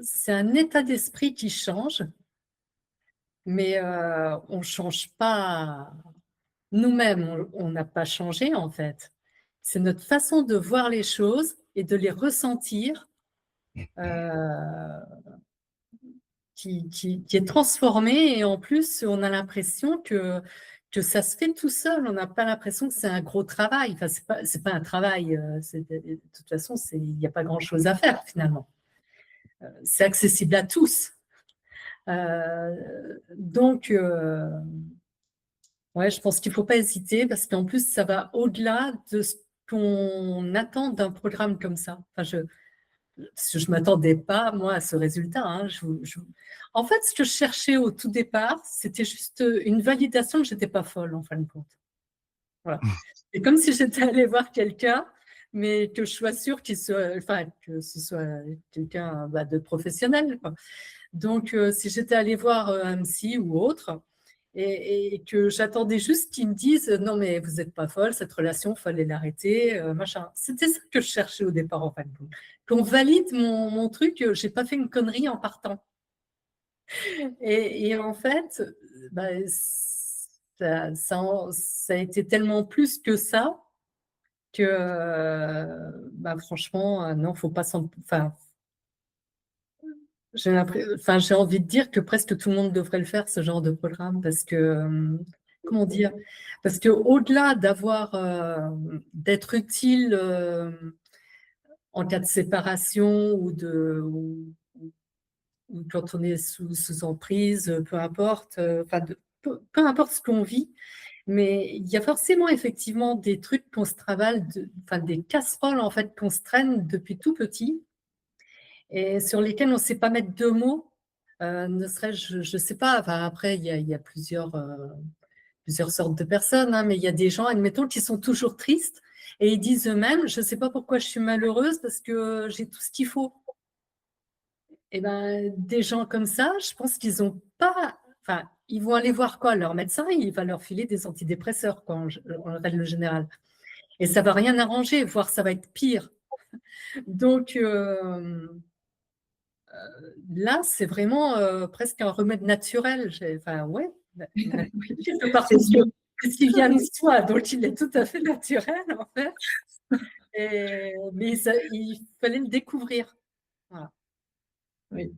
c'est un état d'esprit qui change, mais on ne change pas nous-mêmes, on n'a pas changé en fait. C'est notre façon de voir les choses et de les ressentir euh, qui est transformée et en plus, on a l'impression que ça se fait tout seul. On n'a pas l'impression que c'est un gros travail. Enfin, c'est pas un travail. De toute façon, il n'y a pas grand-chose à faire finalement. C'est accessible à tous. Donc, ouais, je pense qu'il ne faut pas hésiter parce qu'en plus, ça va au-delà de ce qu'on attend d'un programme comme ça. Enfin, parce que je ne m'attendais pas, moi, à ce résultat. Hein. En fait, ce que je cherchais au tout départ, c'était juste une validation que je n'étais pas folle, en fin de compte. Voilà. C'est comme si j'étais allée voir quelqu'un, mais que je sois sûre que ce soit quelqu'un de professionnel, quoi. Donc, si j'étais allée voir un psy ou autre, et que j'attendais juste qu'ils me disent non, mais vous n'êtes pas folle, cette relation, il fallait l'arrêter, machin. C'était ça que je cherchais au départ, en fin de compte. Qu'on valide mon truc, je n'ai pas fait une connerie en partant. Et en fait, bah, ça a été tellement plus que ça que, franchement, non, faut pas s'en. Enfin, j'ai envie de dire que presque tout le monde devrait le faire, ce genre de programme, parce que, comment dire, parce que au-delà d'être utile en cas de séparation ou quand on est sous emprise, peu importe, peu importe ce qu'on vit, mais il y a forcément effectivement des trucs qu'on se travaille, des casseroles en fait qu'on se traîne depuis tout petit et sur lesquels on ne sait pas mettre de mots, ne serait-je, je ne sais pas, enfin, après, il y a plusieurs sortes de personnes, hein, mais il y a des gens, admettons, qui sont toujours tristes et ils disent eux-mêmes, je ne sais pas pourquoi je suis malheureuse parce que j'ai tout ce qu'il faut. Et ben, des gens comme ça, je pense qu'ils ont pas, enfin, ils vont aller voir quoi? Leur médecin, il va leur filer des antidépresseurs, quoi, en règle générale. Et ça va rien arranger, voire ça va être pire. Donc, là, c'est vraiment presque un remède naturel. Enfin, ouais, C'est parce sûr. que s'il vient de soi, donc il est tout à fait naturel, en fait. Mais il fallait le découvrir. Voilà. Oui.